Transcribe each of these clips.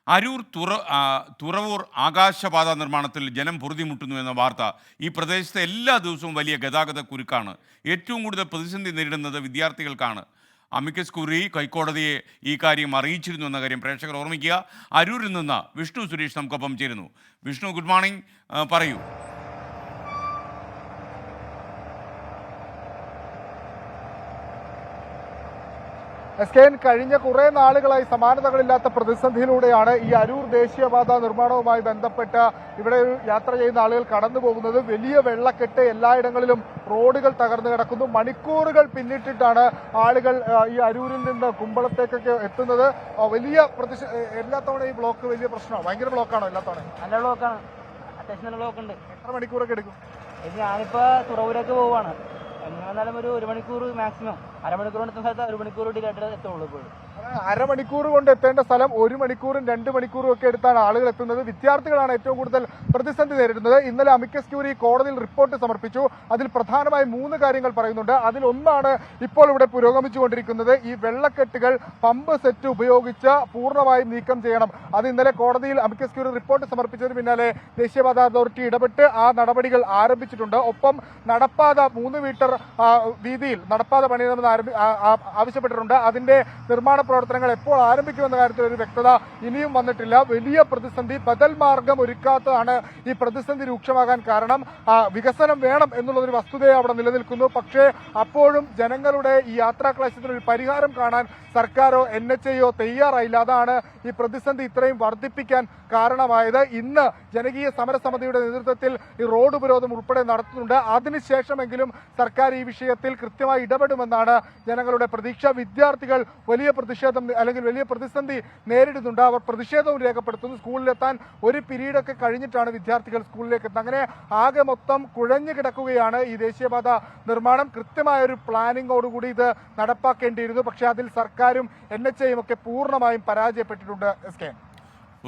അരൂർ തുറവൂർ ആകാശപാത നിർമ്മാണത്തിൽ ജനം പൊറുതിമുട്ടുന്നു എന്ന വാർത്ത ഈ പ്രദേശത്തെ എല്ലാ ദിവസവും വലിയ ഗതാഗത കുരുക്കാണ്. ഏറ്റവും കൂടുതൽ പ്രതിസന്ധി നേരിടുന്നത് വിദ്യാർത്ഥികൾക്കാണ്. അമിക്കസ് കുറി ഹൈക്കോടതിയെ ഈ കാര്യം അറിയിച്ചിരുന്നു എന്ന കാര്യം പ്രേക്ഷകർ ഓർമ്മിക്കുക. അരൂരിൽ നിന്ന് വിഷ്ണു സുരേഷ് നമുക്കൊപ്പം ചേരുന്നു. Vishnu, good morning. പറയൂ. എസ്കെൻ, കഴിഞ്ഞ കുറേ നാളുകളായി സമാനതകളില്ലാത്ത പ്രതിസന്ധിയിലൂടെയാണ് ഈ അരൂർ ദേശീയപാത നിർമ്മാണവുമായി ബന്ധപ്പെട്ട ഇവിടെ യാത്ര ചെയ്യുന്ന ആളുകൾ കടന്നു പോകുന്നത്. വലിയ വെള്ളക്കെട്ട്, എല്ലായിടങ്ങളിലും റോഡുകൾ തകർന്നു കിടക്കുന്നു. മണിക്കൂറുകൾ പിന്നിട്ടിട്ടാണ് ആളുകൾ ഈ അരൂരിൽ നിന്ന് കുമ്പളത്തേക്കൊക്കെ എത്തുന്നത്. വലിയ എല്ലാ തവണ ഈ ബ്ലോക്ക് വലിയ പ്രശ്നമാണ്. ഭയങ്കര ബ്ലോക്കാണോ എല്ലാ തവണ? നല്ല ബ്ലോക്കാണ്, അത്യാവശ്യം നല്ല ബ്ലോക്ക് ഉണ്ട്. എത്ര മണിക്കൂറൊക്കെ എടുക്കും? ഞാനിപ്പോ തുറവൂരൊക്കെ പോവാണ്. എങ്ങനെയാലും ഒരു മണിക്കൂർ മാക്സിമം, അരമണിക്കൂർ കൊണ്ട് എത്തുന്ന സ്ഥലത്ത് 1 മണിക്കൂർ ഡിലേറ്റഡ് എത്തുള്ളൂ. ഇപ്പോൾ അരമണിക്കൂർ കൊണ്ട് എത്തേണ്ട സ്ഥലം 1 മണിക്കൂറും 2 മണിക്കൂറും ഒക്കെ എടുത്താണ് ആളുകൾ എത്തുന്നത്. വിദ്യാർത്ഥികളാണ് ഏറ്റവും കൂടുതൽ പ്രതിസന്ധി നേരിടുന്നത്. ഇന്നലെ അമിക്കസ് ക്യൂറി കോടതിയിൽ റിപ്പോർട്ട് സമർപ്പിച്ചു. അതിൽ പ്രധാനമായി 3 കാര്യങ്ങൾ പറയുന്നുണ്ട്. അതിലൊന്നാണ് ഇപ്പോൾ ഇവിടെ പുരോഗമിച്ചുകൊണ്ടിരിക്കുന്നത്. ഈ വെള്ളക്കെട്ടുകൾ പമ്പ് സെറ്റ് ഉപയോഗിച്ച് പൂർണ്ണമായും നീക്കം ചെയ്യണം. അത് ഇന്നലെ കോടതിയിൽ അമിക്കസ് ക്യൂറി റിപ്പോർട്ട് സമർപ്പിച്ചതിന് പിന്നാലെ ദേശീയപാത അതോറിറ്റി ഇടപെട്ട് ആ നടപടികൾ ആരംഭിച്ചിട്ടുണ്ട്. ഒപ്പം നടപ്പാത 3 മീറ്റർ വീതിയിൽ നടപ്പാത പണിയണമെന്ന് ആവശ്യപ്പെട്ടിട്ടുണ്ട്. അതിന്റെ നിർമ്മാണ പ്രവർത്തനങ്ങൾ എപ്പോൾ ആരംഭിക്കുമെന്ന കാര്യത്തിൽ ഒരു വ്യക്തത ഇനിയും വന്നിട്ടില്ല. വലിയ പ്രതിസന്ധി, ബദൽ മാർഗം ഒരുക്കാത്തതാണ് ഈ പ്രതിസന്ധി രൂക്ഷമാകാൻ കാരണം. വികസനം വേണം എന്നുള്ളൊരു വസ്തുതയെ അവിടെ നിലനിൽക്കുന്നു. പക്ഷേ അപ്പോഴും ജനങ്ങളുടെ ഈ യാത്രാ ക്ലേശത്തിന് ഒരു പരിഹാരം കാണാൻ സർക്കാരോ NHAയോ തയ്യാറായില്ല. അതാണ് ഈ പ്രതിസന്ധി ഇത്രയും വർദ്ധിപ്പിക്കാൻ കാരണമായത്. ഇന്ന് ജനകീയ സമരസമിതിയുടെ നേതൃത്വത്തിൽ ഈ റോഡ് ഉപരോധം ഉൾപ്പെടെ നടത്തുന്നുണ്ട്. അതിനുശേഷമെങ്കിലും സർക്കാർ ഈ വിഷയത്തിൽ കൃത്യമായി ഇടപെടുമെന്നാണ് ജനങ്ങളുടെ പ്രതീക്ഷ. വിദ്യാർത്ഥികൾ വലിയ വലിയ പ്രതിസന്ധി നേരിടുന്നുണ്ട്. അവർ പ്രതിഷേധവും രേഖപ്പെടുത്തുന്നു. സ്കൂളിലെത്താൻ ഒരു പീരീഡൊക്കെ കഴിഞ്ഞിട്ടാണ് വിദ്യാർത്ഥികൾ സ്കൂളിലേക്ക് എത്തുന്നത്. അങ്ങനെ ആകെ മൊത്തം കുഴഞ്ഞു കിടക്കുകയാണ് ഈ ദേശീയപാത നിർമ്മാണം. കൃത്യമായ ഒരു പ്ലാനിങ്ങോടുകൂടി ഇത് നടപ്പാക്കേണ്ടിയിരുന്നു. പക്ഷേ അതിൽ സർക്കാരും NHAയും ഒക്കെ പൂർണ്ണമായും പരാജയപ്പെട്ടിട്ടുണ്ട്.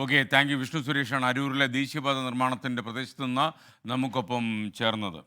Okay, thank you. വിഷ്ണു സുരേഷാണ് അരൂരിലെ ദേശീയപാത നിർമ്മാണത്തിൻ്റെ പ്രദേശത്ത് നിന്ന് നമുക്കൊപ്പം ചേർന്നത്.